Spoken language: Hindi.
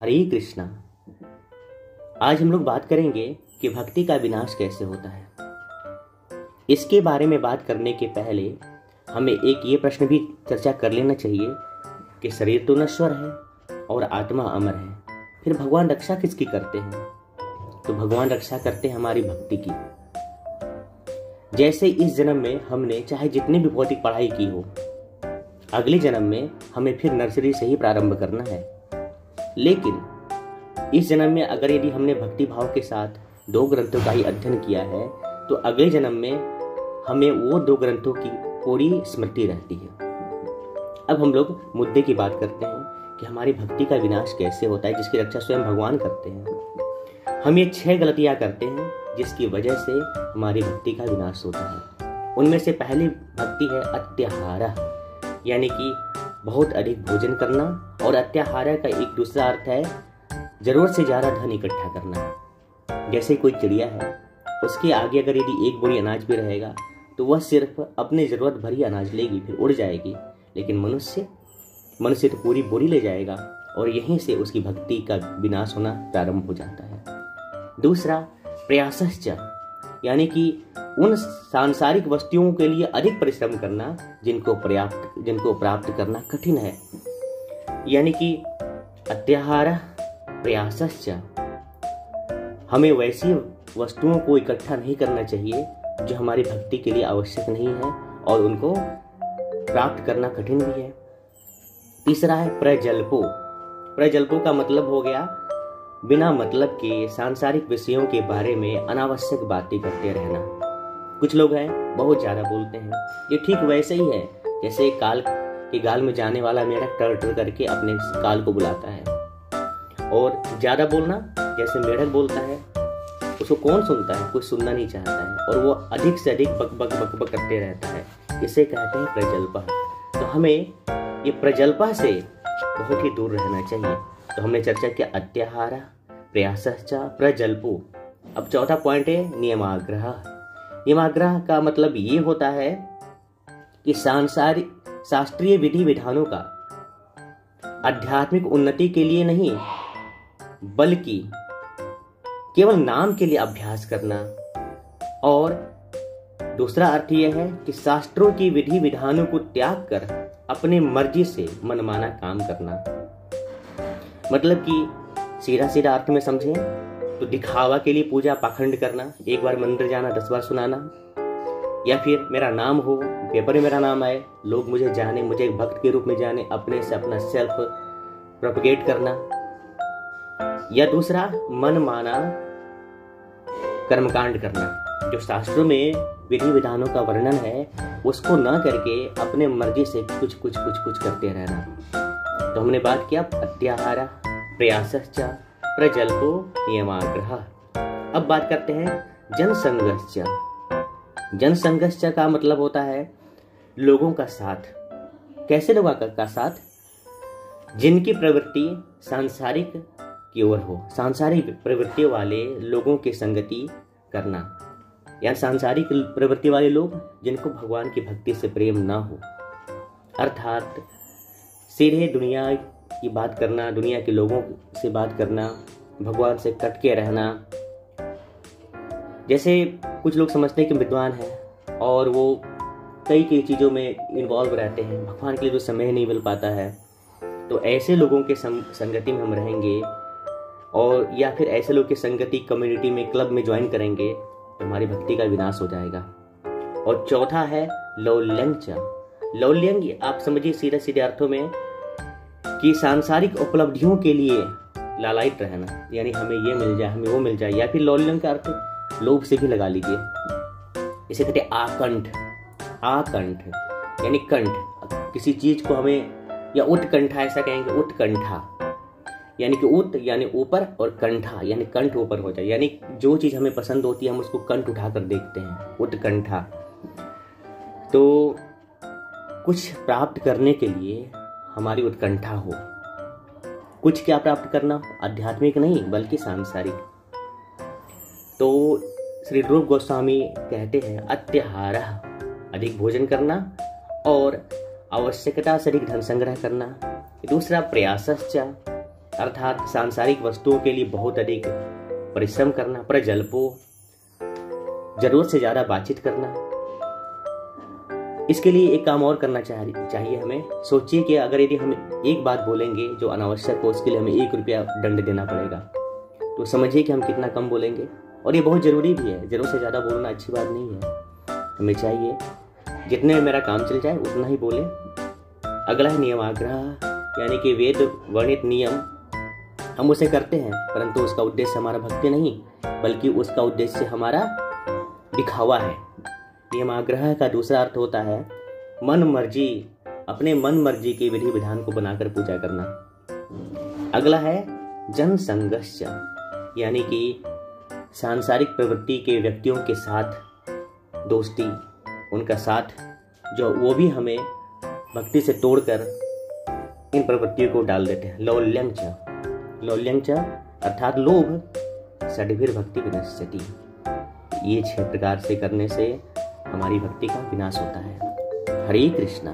हरे कृष्णा। आज हम लोग बात करेंगे कि भक्ति का विनाश कैसे होता है। इसके बारे में बात करने के पहले हमें एक ये प्रश्न भी चर्चा कर लेना चाहिए कि शरीर तो नश्वर है और आत्मा अमर है, फिर भगवान रक्षा किसकी करते हैं? तो भगवान रक्षा करते हैं हमारी भक्ति की। जैसे इस जन्म में हमने चाहे जितनी भी भौतिक पढ़ाई की हो, अगले जन्म में हमें फिर नर्सरी से ही प्रारंभ करना है। लेकिन इस जन्म में अगर यदि हमने भक्ति भाव के साथ 2 ग्रंथों का ही अध्ययन किया है तो अगले जन्म में हमें वो 2 ग्रंथों की पूरी स्मृति रहती है। अब हम लोग मुद्दे की बात करते हैं कि हमारी भक्ति का विनाश कैसे होता है, जिसकी रक्षा स्वयं भगवान करते हैं। हम ये 6 गलतियां करते हैं जिसकी वजह से हमारी भक्ति का विनाश होता है। उनमें से पहली भक्ति है अत्याहार, यानी कि बहुत अधिक भोजन करना। और अत्याहार का एक दूसरा अर्थ है जरूरत से ज्यादा धन इकट्ठा करना। जैसे कोई चिड़िया है, उसके आगे अगर यदि एक बोरी अनाज भी रहेगा तो वह सिर्फ अपने जरूरत भरी अनाज लेगी, फिर उड़ जाएगी। लेकिन मनुष्य तो पूरी बोरी ले जाएगा, और यहीं से उसकी भक्ति का विनाश होना प्रारंभ हो जाता है। दूसरा प्रयासश्च, यानी कि उन सांसारिक वस्तुओं के लिए अधिक परिश्रम करना जिनको प्राप्त करना कठिन है। यानी कि अत्याहार प्रयासश्च, हमें वैसी वस्तुओं को इकट्ठा नहीं करना चाहिए जो हमारी भक्ति के लिए आवश्यक नहीं है और उनको प्राप्त करना कठिन भी है। तीसरा है प्रजल्पो का मतलब हो गया बिना मतलब के सांसारिक विषयों के बारे में अनावश्यक बातें करते रहना। कुछ लोग हैं बहुत ज्यादा बोलते हैं। ये ठीक वैसे ही है जैसे काल के गाल में जाने वाला मेढक टर टर करके अपने काल को बुलाता है। और ज्यादा बोलना, जैसे मेढक बोलता है उसको कौन सुनता है? कोई सुनना नहीं चाहता है, और वो अधिक से अधिक बक बक बक बक करते रहता है। इसे कहते हैं प्रजल्पा। तो हमें ये प्रजल्पा से बहुत ही दूर रहना चाहिए। तो हमने चर्चा किया अत्याहार, प्रयासश्च, प्रजल्पो। अब चौथा पॉइंट है नियमाग्रह। नियमाग्रह का मतलब ये होता है कि शास्त्रीय विधि विधानों का आध्यात्मिक उन्नति के लिए नहीं बल्कि केवल नाम के लिए अभ्यास करना। और दूसरा अर्थ यह है कि शास्त्रों की विधि विधानों को त्याग कर अपने मर्जी से मनमाना काम करना। मतलब कि सीधा सीधा अर्थ में समझें तो दिखावा के लिए पूजा पाखंड करना, एक बार मंदिर जाना 10 बार सुनाना, या फिर मेरा नाम हो, पेपर में मेरा नाम आए, लोग मुझे जाने, मुझे एक भक्त के रूप में जाने, अपने से अपना सेल्फ प्रोपगेट करना। या दूसरा मनमाना कर्मकांड करना, जो शास्त्रों में विधि विधानों का वर्णन है उसको न करके अपने मर्जी से कुछ करते रहना। तो हमने बात किया अत्याहार, प्रयासश्च, प्रजल्पो, नियमाग्रह। अब बात करते हैं जनसंगश्च। जनसंगश्च का मतलब होता है लोगों का साथ। कैसे लोगों का साथ? जिनकी प्रवृत्ति सांसारिक की ओर हो, सांसारिक प्रवृत्ति वाले लोगों की संगति करना। या सांसारिक प्रवृत्ति वाले लोग जिनको भगवान की भक्ति से प्रेम ना हो, अर्थात सीधे दुनिया की बात करना, दुनिया के लोगों से बात करना, भगवान से कट के रहना। जैसे कुछ लोग समझते हैं कि विद्वान है और वो कई चीज़ों में इन्वॉल्व रहते हैं, भगवान के लिए तो समय नहीं मिल पाता है। तो ऐसे लोगों के संगति में हम रहेंगे, और या फिर ऐसे लोग की संगति कम्युनिटी में, क्लब में ज्वाइन करेंगे तो हमारी भक्ति का विनाश हो जाएगा। और चौथा है लौल्यंच। लौल्यंग आप समझिए सीधे सीधे अर्थों में कि सांसारिक उपलब्धियों के लिए लालायित रहना, यानी हमें ये मिल जाए, हमें वो मिल जाए। या फिर लौल्यंग का अर्थ लोभ से भी लगा लीजिए। इसे कहते हैं आकंठ, यानी कंठ, किसी चीज को हमें, या उत्कंठा ऐसा कहेंगे, उत्कंठा यानी कि उत यानी ऊपर और कंठा यानी कंठ ऊपर हो जाए। यानी जो चीज हमें पसंद होती है हम उसको कंठ उठाकर देखते हैं, उत्कंठा। तो कुछ प्राप्त करने के लिए हमारी उत्कंठा हो। कुछ क्या प्राप्त करना? आध्यात्मिक नहीं बल्कि सांसारिक। तो श्री रूप गोस्वामी कहते हैं अत्याहार, अधिक भोजन करना, और आवश्यकता से अधिक धन संग्रह करना। दूसरा प्रयासश्च, अर्थात सांसारिक वस्तुओं के लिए बहुत अधिक परिश्रम करना, प्रजल्पो, जरूरत से ज्यादा बातचीत करना। इसके लिए एक काम और करना चाहिए हमें। सोचिए कि अगर यदि हम एक बात बोलेंगे जो अनावश्यक हो, उसके लिए हमें 1 रुपया दंड देना पड़ेगा, तो समझिए कि हम कितना कम बोलेंगे। और ये बहुत जरूरी भी है, जरूरत से ज्यादा बोलना अच्छी बात नहीं है। हमें चाहिए जितने में मेरा काम चल जाए उतना ही बोले। अगला है नियमाग्रह, यानी कि वेद वर्णित नियम हम उसे करते हैं, परंतु उसका उद्देश्य हमारा भक्ति नहीं, बल्कि उसका उद्देश्य हमारा दिखावा है। नियमाग्रह का दूसरा अर्थ होता है मन मर्जी, अपने मन मर्जी के विधि विधान को बनाकर पूजा करना। अगला है जन संघर्ष, यानी कि सांसारिक प्रवृत्ति के व्यक्तियों के साथ दोस्ती, उनका साथ, जो वो भी हमें भक्ति से तोड़कर इन प्रवृत्तियों को डाल देते हैं। लौल्यंच अर्थात लोभ, षड्भिर भक्ति विनश्यति। ये 6 प्रकार से करने से हमारी भक्ति का विनाश होता है। हरे कृष्णा।